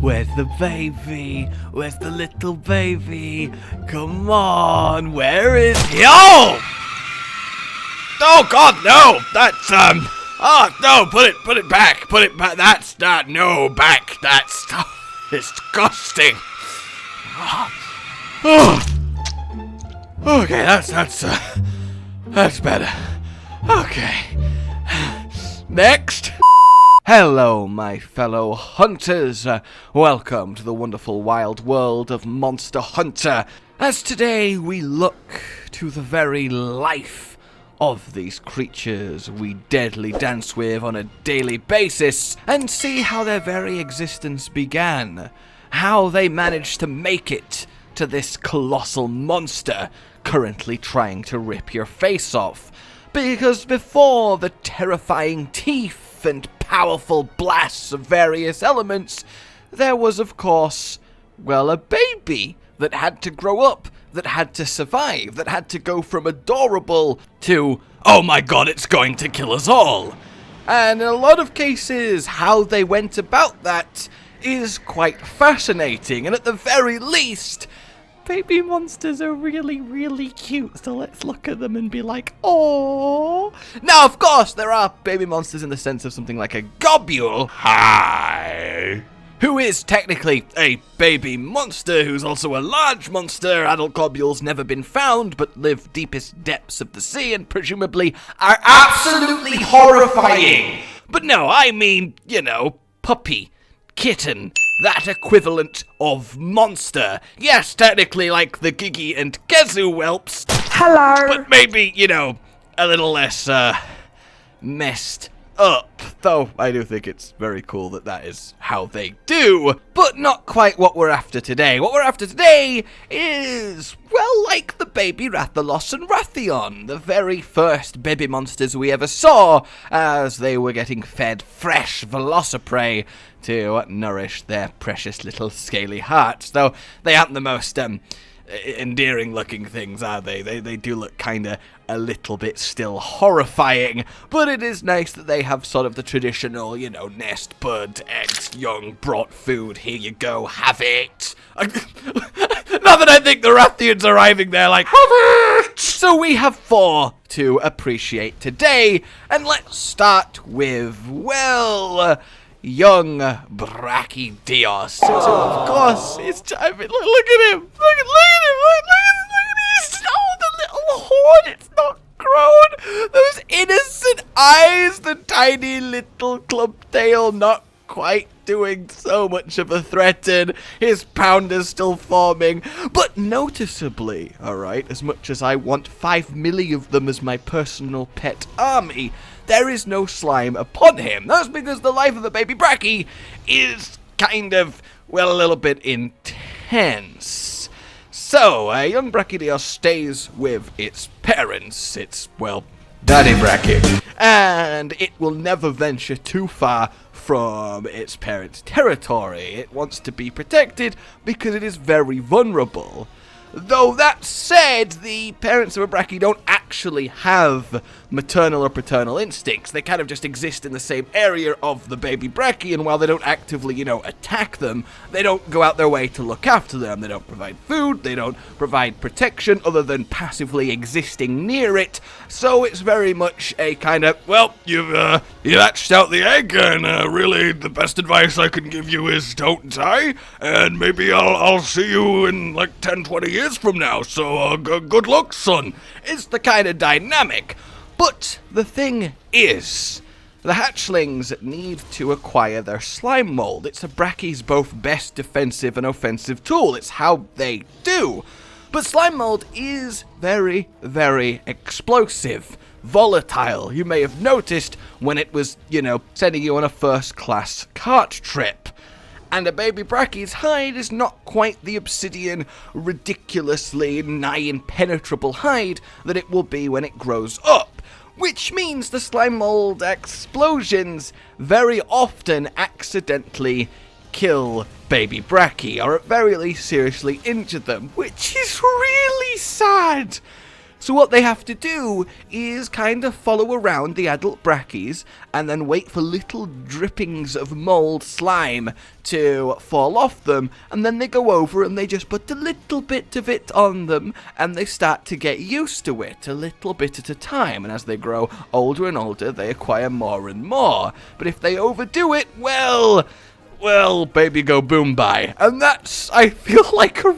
Where's the baby? Where's the little baby? Come on, where is he? Oh! Oh God, no! That's oh no! Put it back! Put it back! That's not back! That's disgusting! Oh. Okay, that's better. Okay. Next. Hello, my fellow hunters. Welcome to the wonderful wild world of Monster Hunter. As today we look to the very life of these creatures we deadly dance with on a daily basis and see how their very existence began. How they managed to make it to this colossal monster currently trying to rip your face off. Because before the terrifying teeth and powerful blasts of various elements, there was, of course, well, a baby that had to grow up, that had to survive, that had to go from adorable to, oh my God, it's going to kill us all. And in a lot of cases, how they went about that is quite fascinating, and at the very least, baby monsters are really, really cute, so let's look at them and be like, oh. Now, of course, there are baby monsters in the sense of something like a gobule. Hi. Who is technically a baby monster, who's also a large monster. Adult gobules never been found, but live deepest depths of the sea and presumably are absolutely horrifying. But no, I mean, you know, puppy, kitten, that equivalent of monster. Yes, technically like the Gigi and Gezu whelps. Hello. But maybe, you know, a little less, messed up. Though I do think it's very cool that that is how they do. But not quite what we're after today. What we're after today is, well, like the baby Rathalos and Rathion, the very first baby monsters we ever saw as they were getting fed fresh velociprey to nourish their precious little scaly hearts. Though they aren't the most endearing looking things, are they? They do look kinda a little bit still horrifying, but it is nice that they have sort of the traditional, you know, nest, bud, eggs, young, brought food, here you go, have it. Not that I think the Rathians arriving there like, have it! So we have 4 to appreciate today, and let's start with, well, young Brachydios. So of course, it's time. Look at him. Look at him. He's the little horn. It's not grown. Those innocent eyes. The tiny little club tail. Not quite doing so much of a threat, and his pounder's still forming. But noticeably, alright, as much as I want 5 million of them as my personal pet army, there is no slime upon him. That's because the life of the baby Brachy is kind of, well, a little bit intense. So, a young Brachydios stays with its parents, its, well, Daddy Brachy, and it will never venture too far from its parents' territory. It wants to be protected because it is very vulnerable. Though that said, the parents of a Brachy don't actually have maternal or paternal instincts. They kind of just exist in the same area of the baby Brachy, and while they don't actively, you know, attack them, they don't go out their way to look after them. They don't provide food, they don't provide protection other than passively existing near it. So it's very much a kind of, well, you hatched out the egg, and really the best advice I can give you is don't die, and maybe I'll see you in like 10-20 years from now, so good luck, son. It's the kind of dynamic. But the thing is, the hatchlings need to acquire their slime mold. It's a Brachy's both best defensive and offensive tool. It's how they do. But slime mold is very, very explosive, volatile. You may have noticed when it was, you know, sending you on a first-class cart trip. And a baby Brachy's hide is not quite the obsidian, ridiculously nigh impenetrable hide that it will be when it grows up. Which means the slime mold explosions very often accidentally kill baby Brachy, or at very least seriously injure them, which is really sad. So what they have to do is kind of follow around the adult brackies and then wait for little drippings of mold slime to fall off them, and then they go over and they just put a little bit of it on them and they start to get used to it a little bit at a time, and as they grow older and older they acquire more and more. But if they overdo it, well, baby go boom bye. And that's, I feel like, a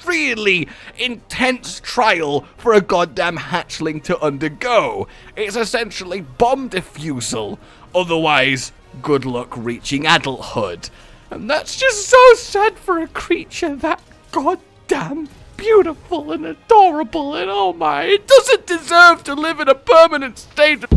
really intense trial for a goddamn hatchling to undergo. It's essentially bomb defusal, otherwise good luck reaching adulthood. And that's just so sad for a creature that goddamn beautiful and adorable, and oh my, it doesn't deserve to live in a permanent state of...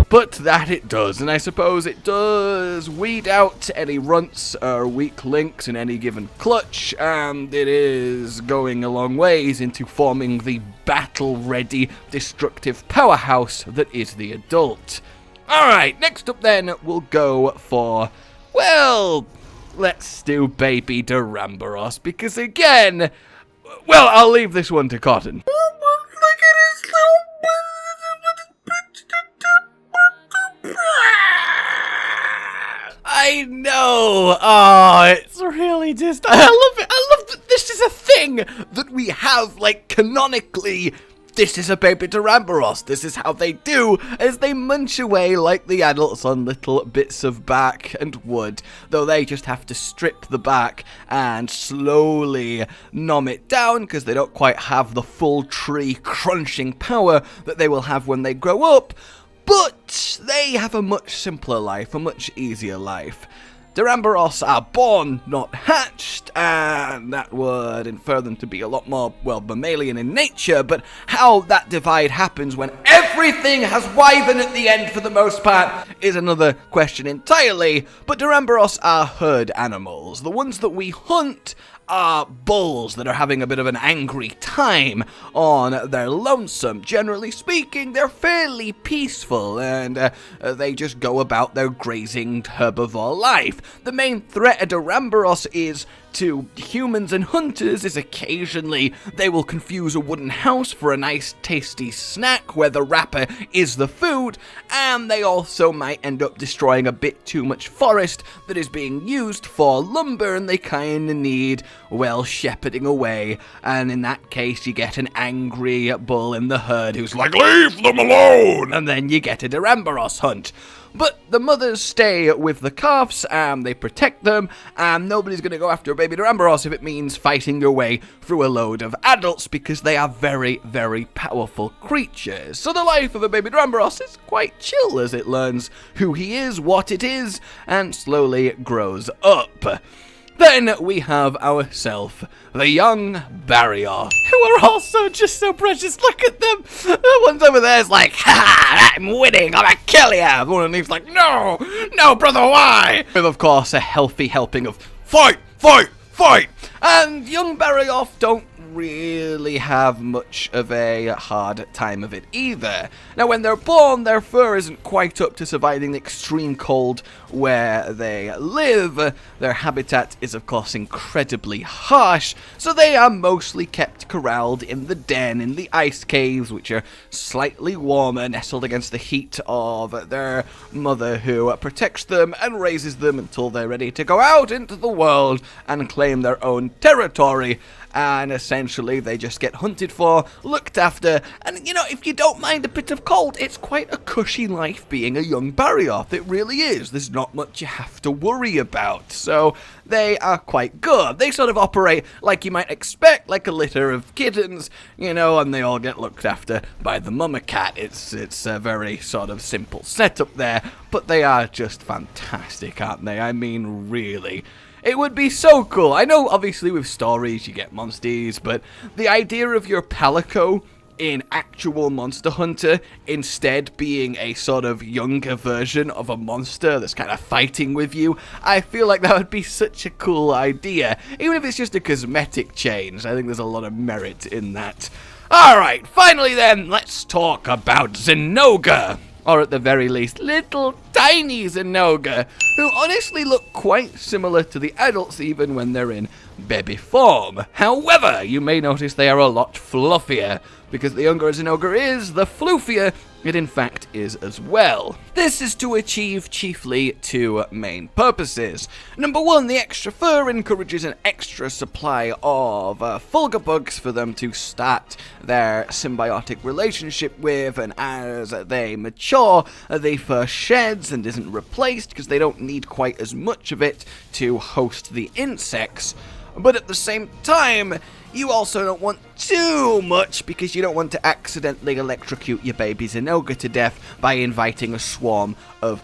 But that it does, and I suppose it does weed out any runts or weak links in any given clutch, and it is going a long ways into forming the battle-ready, destructive powerhouse that is the adult. Alright, next up then, we'll go for, well, let's do baby Duramboros, because again, well, I'll leave this one to Cotton. I know. Oh, it's really just... I love it. I love that this is a thing that we have, like, canonically. This is a baby Duramboros. This is how they do as they munch away like the adults on little bits of bark and wood, though they just have to strip the bark and slowly nom it down because they don't quite have the full tree crunching power that they will have when they grow up. But they have a much simpler life, a much easier life. Duramboros are born, not hatched, and that would infer them to be a lot more, well, mammalian in nature, but how that divide happens when everything has wyvern at the end for the most part is another question entirely. But Duramboros are herd animals. The ones that we hunt are bulls that are having a bit of an angry time on their lonesome. Generally speaking, they're fairly peaceful and they just go about their grazing herbivore life. The main threat of Duramboros is to humans and hunters is occasionally they will confuse a wooden house for a nice tasty snack where the wrapper is the food, and they also might end up destroying a bit too much forest that is being used for lumber, and they kinda need, well, shepherding away, and in that case you get an angry bull in the herd who's like, leave them alone, and then you get a Duramboros hunt. But the mothers stay with the calves, and they protect them, and nobody's going to go after a baby Duramboros if it means fighting your way through a load of adults, because they are very, very powerful creatures. So the life of a baby Duramboros is quite chill as it learns who he is, what it is, and slowly grows up. Then we have ourselves the young Barioth, who are also just so precious. Look at them. The one's over there is like, ha, I'm winning, I'm gonna kill you. The one underneath's like, no, brother, why? With, of course, a healthy helping of fight. And young Barioth don't really have much of a hard time of it either. Now, when they're born, their fur isn't quite up to surviving the extreme cold where they live. Their habitat is, of course, incredibly harsh, so they are mostly kept corralled in the den, in the ice caves, which are slightly warmer, nestled against the heat of their mother, who protects them and raises them until they're ready to go out into the world and claim their own territory. And essentially they just get hunted for, looked after, and you know, if you don't mind a bit of cold, it's quite a cushy life being a young Barioth. It really is. There's not much you have to worry about, so they are quite good. They sort of operate like you might expect, like a litter of kittens, you know, and they all get looked after by the mama cat. It's a very sort of simple setup there, but they are just fantastic, aren't they? I mean, really. It would be so cool. I know, obviously, with stories, you get monsters, but the idea of your Palico in actual Monster Hunter instead being a sort of younger version of a monster that's kind of fighting with you, I feel like that would be such a cool idea. Even if it's just a cosmetic change, I think there's a lot of merit in that. Alright, finally then, let's talk about Zinogre. or at the very least, little tiny Zinogre, who honestly look quite similar to the adults even when they're in baby form. However, you may notice they are a lot fluffier, because the younger a Zinogre is, the floofier it in fact is as well. This is to achieve chiefly two main purposes. Number one, the extra fur encourages an extra supply of Fulgubugs for them to start their symbiotic relationship with, and as they mature, the fur sheds and isn't replaced because they don't need quite as much of it to host the insects. But at the same time, you also don't want too much because you don't want to accidentally electrocute your baby Zinogre to death by inviting a swarm of,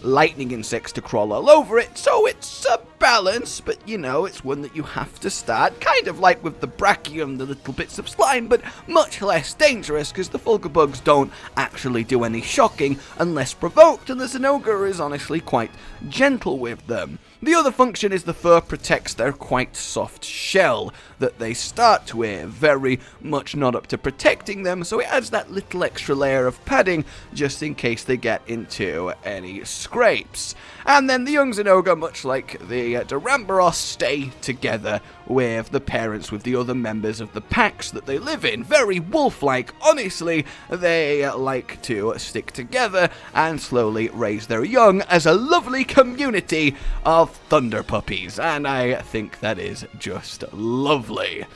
lightning insects to crawl all over it. So it's a balance, but it's one that you have to start. Kind of like with the Brachium, the little bits of slime, but much less dangerous because the Fulgubugs don't actually do any shocking unless provoked, and the Zinogre is honestly quite gentle with them. The other function is the fur protects their quite soft shell that they start with, very much not up to protecting them, so it adds that little extra layer of padding just in case they get into any scrapes. And then the young Zinogre, much like the Duramboros, stay together with the parents, with the other members of the packs that they live in. Very wolf-like, honestly. They like to stick together and slowly raise their young as a lovely community of thunder puppies, and I think that is just lovely.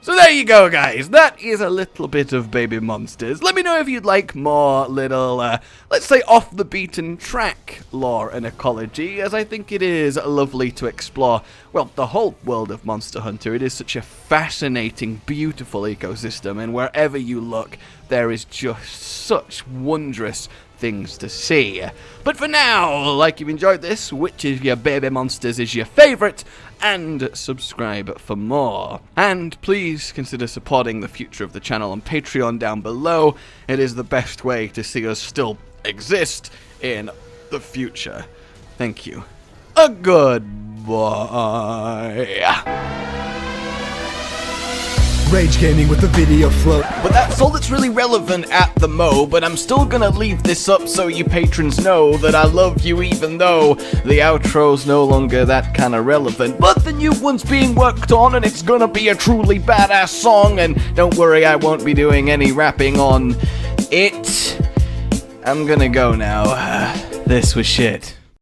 So there you go, guys. That is a little bit of baby monsters. Let me know if you'd like more little, let's say, off-the-beaten-track lore and ecology, as I think it is lovely to explore, well, the whole world of Monster Hunter. It is such a fascinating, beautiful ecosystem, and wherever you look, there is just such wondrous things to see. But for now, like you've enjoyed this, which of your baby monsters is your favourite, and subscribe for more. And please consider supporting the future of the channel on Patreon down below. It is the best way to see us still exist in the future. Thank you. A goodbye. Rage Gaming with the video float. But that's all that's really relevant at the mo, but I'm still gonna leave this up so you patrons know that I love you even though the outro's no longer that kind of relevant. But the new one's being worked on and it's gonna be a truly badass song, and don't worry, I won't be doing any rapping on it. I'm gonna go now. This was shit.